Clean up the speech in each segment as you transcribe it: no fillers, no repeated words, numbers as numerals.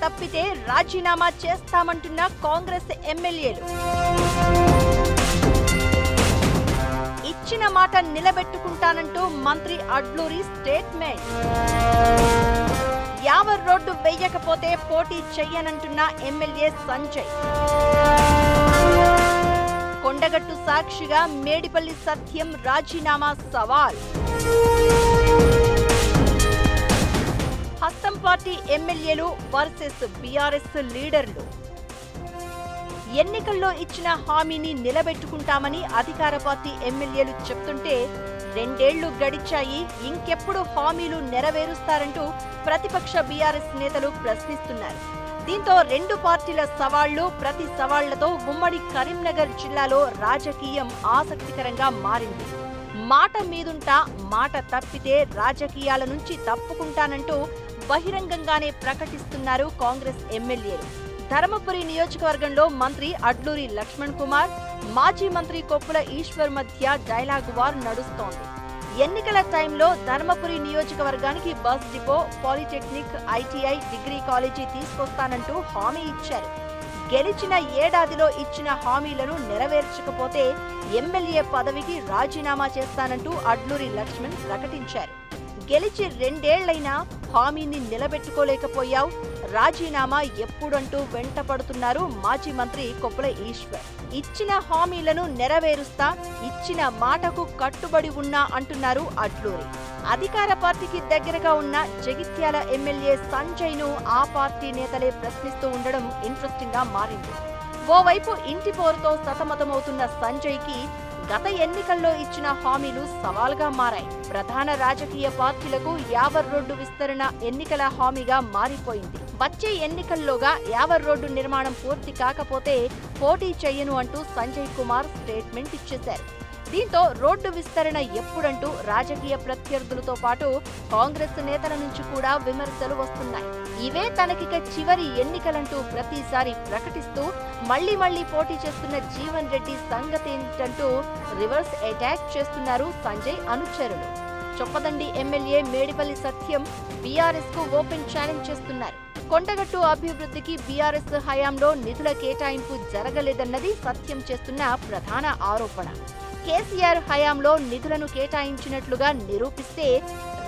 తప్పితే రాజీనామా చేస్తామంటున్న కాంగ్రెస్ ఎమ్మెల్యేలు. ఇచ్చిన మాట నిలబెట్టుకుంటానంటూ మంత్రి అడ్లూరి స్టేట్మెంట్. యావర్ రోడ్డు వేయకపోతే పోటీ చెయ్యనంటున్న ఎమ్మెల్యే సంజయ్. కొండగట్టు సాక్షిగా మేడిపల్లి సత్యం రాజీనామా సవాల్. హస్తం పార్టీ ఎమ్మెల్యేలు వర్సెస్ బీఆర్ఎస్ లీడర్లు. ఎన్నికల్లో ఇచ్చిన హామీని నిలబెట్టుకుంటామని అధికార పార్టీ ఎమ్మెల్యేలు చెప్తుంటే 2 ఏళ్లు గడిచాయి, ఇంకెప్పుడు హామీలు నెరవేరుస్తారంటూ ప్రతిపక్ష బీఆర్ఎస్ నేతలు ప్రశ్నిస్తున్నారు. దీంతో 2 పార్టీల సవాళ్లు, ప్రతి సవాళ్లతో ఉమ్మడి కరీంనగర్ జిల్లాలో రాజకీయం ఆసక్తికరంగా మారింది. మాట మీదుంటా, మాట తప్పితే రాజకీయాల నుంచి తప్పుకుంటానంటూ బహిరంగంగానే ప్రకటిస్తున్నారు కాంగ్రెస్ ఎమ్మెల్యేలు. ధర్మపురి నియోజకవర్గంలో మంత్రి అడ్లూరి లక్ష్మణ్ కుమార్, మాజీ మంత్రి కొప్పుల ఈశ్వర్ మధ్య డైలాగ్ వార్ నడుస్తోంది. ఎన్నికల టైంలో ధర్మపురి నియోజకవర్గానికి bus depot, polytechnic, ITI, degree college తీసుకొస్తానంటూ హామీ ఇచ్చారు. గెలిచిన ఏడాదిలో ఇచ్చిన హామీలను నెరవేర్చకపోతే ఎమ్మెల్యే పదవికి రాజీనామా చేస్తానంటూ అడ్లూరి లక్ష్మణ్ ప్రకటించారు. గెలిచి 2 ఏళ్లైనా హామీని నిలబెట్టుకోలేకపోయావు, రాజీనామా ఎప్పుడంటూ వెంటపడుతున్నారు మాజీ మంత్రి కొప్పుల ఈశ్వర్. ఇచ్చిన హామీలను నెరవేరుస్తా, ఇచ్చిన మాటకు కట్టుబడి ఉన్నా అంటున్నారు అడ్లూరి. అధికార పార్టీకి దగ్గరగా ఉన్న జగిత్యాల ఎమ్మెల్యే సంజయ్ ను ఆ పార్టీ నేతలే ప్రశ్నిస్తూ ఉండడం ఇంట్రెస్టింగ్ గా మారింది. ఓవైపు ఇంటి పోరుతో సతమతమవుతున్న సంజయ్ కి గత ఎన్నికల్లో ఇచ్చిన హామీలు సవాల్గా మారాయి. ప్రధాన రాజకీయ పార్టీలకు యావర్ రోడ్డు విస్తరణ ఎన్నికల హామీగా మారిపోయింది. వచ్చే ఎన్నికల్లోగా యావర్ రోడ్డు నిర్మాణం పూర్తి కాకపోతే పోటీ చెయ్యను అంటూ సంజయ్ కుమార్ స్టేట్మెంట్ ఇచ్చేశారు. దీంతో రోడ్డు విస్తరణ ఎప్పుడంటూ రాజకీయ ప్రత్యర్థులతో పాటు కాంగ్రెస్ నేతల నుంచి కూడా విమర్శలు వస్తున్నాయి. ఇవే తనకిక చివరి ఎన్నికలంటూ ప్రతిసారి ప్రకటిస్తూ మళ్లీ పోటీ చేస్తున్న జీవన్ రెడ్డి సంగతేంటంటూ రివర్స్ అటాక్ చేస్తున్నారు సంజయ్ అనుచరులు. చొప్పదండి ఎమ్మెల్యే మేడిపల్లి సత్యం బీఆర్ఎస్ కు ఓపెన్ ఛాలెంజ్ చేస్తున్నారు. కొండగట్టు అభివృద్ధికి బీఆర్ఎస్ హయాంలో నిధుల కేటాయింపు జరగలేదన్నది సత్యం చేస్తున్న ప్రధాన ఆరోపణ. కేసీఆర్ హయాంలో నిధులను కేటాయించినట్లుగా నిరూపిస్తే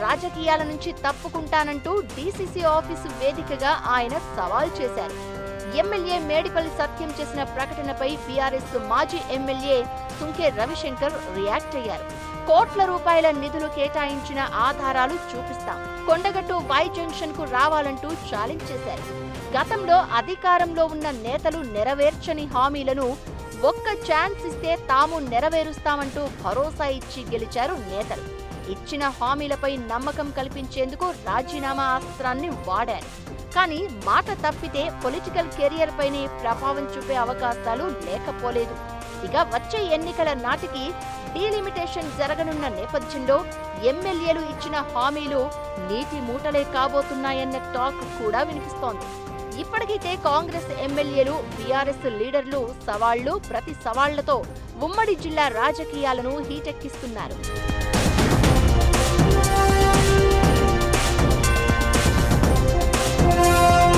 రాజకీయాల నుంచి తప్పుకుంటానంటూ డీసీసీ ఆఫీసు వేదికగా ఆయన సవాల్ చేశారు. ఎమ్మెల్యే మేడిపల్లి సత్యం చేసిన ప్రకటనపై బీఆర్ఎస్ మాజీ ఎమ్మెల్యే సుంకే రవిశంకర్ రియాక్ట్ అయ్యారు. కోట్ల రూపాయల నిధులు కేటాయించిన ఆధారాలు చూపిస్తాం, కొండగట్టు వై జంక్షన్ కు రావాలంటూ ఛాలెంజ్ చేశారు. గతంలో అధికారంలో ఉన్న నేతలు నెరవేర్చని హామీలను ఒక్క ఛాన్స్ ఇస్తే తాము నెరవేరుస్తామంటూ భరోసా ఇచ్చి గెలిచారు నేతలు. ఇచ్చిన హామీలపై నమ్మకం కల్పించేందుకు రాజీనామా అస్త్రాన్ని వాడారు. కానీ మాట తప్పితే పొలిటికల్ కెరియర్ పైనే ప్రభావం చూపే అవకాశాలు లేకపోలేదు. ఇక వచ్చే ఎన్నికల నాటికి డీలిమిటేషన్ జరగనున్న నేపథ్యంలో ఎమ్మెల్యేలు ఇచ్చిన హామీలు నీటి మూటలే కాబోతున్నాయన్న టాక్ కూడా వినిపిస్తోంది. ఇప్పటికైతే కాంగ్రెస్ ఎమ్మెల్యేలు, బీఆర్ఎస్ లీడర్లు సవాళ్లు, ప్రతి సవాళ్లతో ఉమ్మడి జిల్లా రాజకీయాలను హీటెక్కిస్తున్నారు.